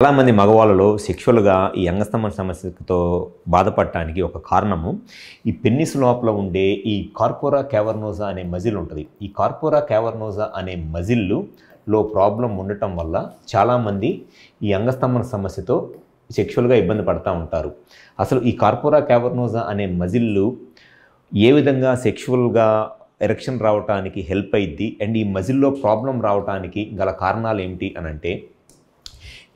చాలామంది మగవాళ్ళలో సెక్షువల్‌గా ఈ అంగస్తంభన సమస్యతో బాధపడటానికి ఒక కారణము ఈ పెన్నిస్ లోపల ఉండే ఈ కార్పోరా క్యావర్నోసా అనే మజిల్ ఉంటది. ఈ కార్పోరా క్యావర్నోసా అనే మజిల్‌లో ప్రాబ్లమ్ ఉండటం వల్ల చాలామంది ఈ అంగస్తంభన సమస్యతో సెక్షువల్‌గా ఇబ్బంది పడతా ఉంటారు. అసలు ఈ కార్పోరా క్యావర్నోసా అనే మజిల్ ఏ విధంగా సెక్షువల్‌గా ఎరెక్షన్ రావటానికి హెల్ప్ అయిద్ది అండ్ ఈ మజిల్‌లో ప్రాబ్లమ్ రావటానికి గల కారణాలు ఏమిటి అనంటే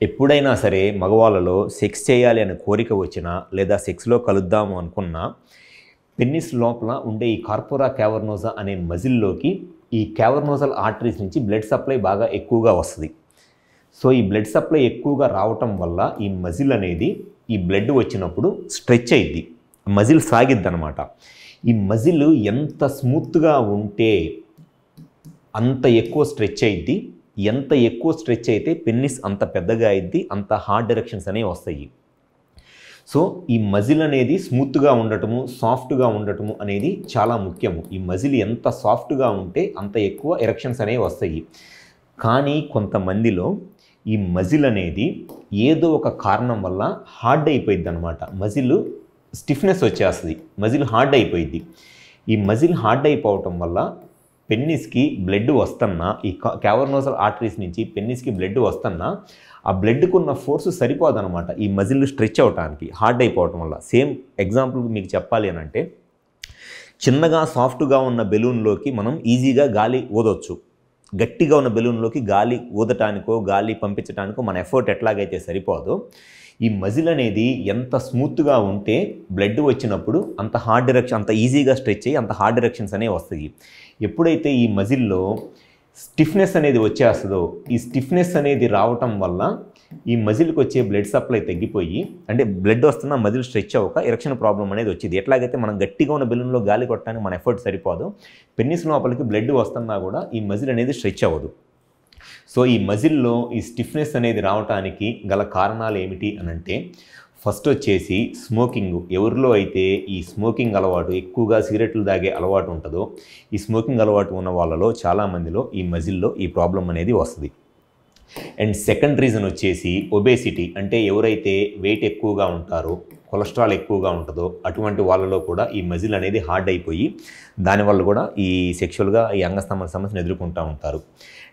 ఎప్పుడైనా సరే మగవాళ్ళలో సెక్స్ చేయాలి అనే కోరిక వచ్చినా లేదా సెక్స్లో కలుద్దాము అనుకున్నా పెన్నిస్ లోపల ఉండే ఈ కార్పోరా క్యావర్నోసా అనే మజిల్లోకి ఈ క్యావర్నోసల్ ఆర్టరీస్ నుంచి బ్లడ్ సప్లై బాగా ఎక్కువగా వస్తుంది. సో ఈ బ్లడ్ సప్లై ఎక్కువగా రావటం వల్ల ఈ మజిల్ అనేది ఈ బ్లడ్ వచ్చినప్పుడు స్ట్రెచ్ అయ్యిద్ది, మజిల్ సాగిద్ది అనమాట. ఈ మజిల్ ఎంత స్మూత్గా ఉంటే అంత ఎక్కువ స్ట్రెచ్ అయ్యిద్ది, ఎంత ఎక్కువ స్ట్రెచ్ అయితే పెన్నిస్ అంత పెద్దగా అయ్యిద్ది, అంత హార్డ్ ఎరెక్షన్స్ అనేవి వస్తాయి. సో ఈ మజిల్ అనేది స్మూత్గా ఉండటము, సాఫ్ట్గా ఉండటము అనేది చాలా ముఖ్యము. ఈ మజిల్ ఎంత సాఫ్ట్గా ఉంటే అంత ఎక్కువ ఎరెక్షన్స్ అనేవి వస్తాయి. కానీ కొంతమందిలో ఈ మజిల్ అనేది ఏదో ఒక కారణం వల్ల హార్డ్ అయిపోయిద్ది అనమాట. మజిల్ స్టిఫ్నెస్ వచ్చేస్తుంది, మజిల్ హార్డ్ అయిపోయిద్ది. ఈ మజిల్ హార్డ్ అయిపోవటం వల్ల పెన్నిస్కి బ్లడ్ వస్తున్నా, ఈ క్యావర్నోసల్ ఆర్టరీస్ నుంచి పెన్నిస్కి బ్లడ్ వస్తున్నా ఆ బ్లడ్కు ఉన్న ఫోర్స్ సరిపోదన్నమాట ఈ మజిల్ స్ట్రెచ్ అవడానికి, హార్డ్ అయిపోవటం వల్ల. సేమ్ ఎగ్జాంపుల్ మీకు చెప్పాలి అని అంటే చిన్నగా సాఫ్ట్గా ఉన్న బెలూన్లోకి మనం ఈజీగా గాలి ఊదొచ్చు. గట్టిగా ఉన్న బెలూన్లోకి గాలి ఊదటానికో గాలి పంపించడానికో మన ఎఫర్ట్ ఎట్లాగైతే సరిపోదో ఈ మజిల్ అనేది ఎంత స్మూత్గా ఉంటే బ్లడ్ వచ్చినప్పుడు అంత హార్డ్ ఎరెక్షన్, అంత ఈజీగా స్ట్రెచ్ అయ్యి అంత హార్డ్ ఎరెక్షన్స్ అనేవి వస్తాయి. ఎప్పుడైతే ఈ మజిల్లో స్టిఫ్నెస్ అనేది వచ్చేస్తుందో ఈ స్టిఫ్నెస్ అనేది రావటం వల్ల ఈ మజిల్కి వచ్చే బ్లడ్ సప్లై తగ్గిపోయి, అంటే బ్లడ్ వస్తున్న మజిల్ స్ట్రెచ్ అవ్వక ఎరెక్షన్ ప్రాబ్లం అనేది వచ్చింది. ఎట్లాగైతే మనం గట్టిగా ఉన్న బెలూన్లో గాలి కొట్టడానికి మన ఎఫర్ట్ సరిపోదు, పెన్నిస్ లోపలికి బ్లడ్ వస్తున్నా కూడా ఈ మజిల్ అనేది స్ట్రెచ్ అవ్వదు. సో ఈ మజిల్లో ఈ స్టిఫ్నెస్ అనేది రావడానికి గల కారణాలు ఏమిటి అనంటే ఫస్ట్ వచ్చేసి స్మోకింగ్. ఎవరిలో అయితే ఈ స్మోకింగ్ అలవాటు, ఎక్కువగా సిగరెట్లు తాగే అలవాటు ఉంటుందో ఈ స్మోకింగ్ అలవాటు ఉన్న వాళ్ళలో చాలామందిలో ఈ మజిల్లో ఈ ప్రాబ్లం అనేది వస్తుంది. అండ్ సెకండ్ రీజన్ వచ్చేసి ఒబేసిటీ. అంటే ఎవరైతే వెయిట్ ఎక్కువగా ఉంటారో, కొలెస్ట్రాల్ ఎక్కువగా ఉంటుందో అటువంటి వాళ్ళలో కూడా ఈ మజిల్ అనేది హార్డ్ అయిపోయి దానివల్ల కూడా ఈ సెక్షువల్గా ఈ అంగస్తంభన సమస్యను ఎదుర్కొంటూ ఉంటారు.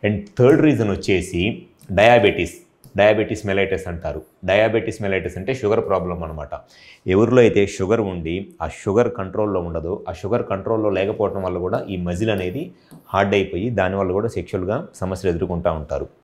అండ్ థర్డ్ రీజన్ వచ్చేసి డయాబెటీస్ మెలైటస్ అంటారు. డయాబెటీస్ మెలైటస్ అంటే షుగర్ ప్రాబ్లం అనమాట. ఎవరిలో అయితే షుగర్ ఉండి ఆ షుగర్ కంట్రోల్లో ఉండదో, ఆ షుగర్ కంట్రోల్లో లేకపోవడం వల్ల కూడా ఈ మజిల్ అనేది హార్డ్ అయిపోయి దానివల్ల కూడా సెక్షువల్గా సమస్యలు ఎదుర్కొంటూ ఉంటారు.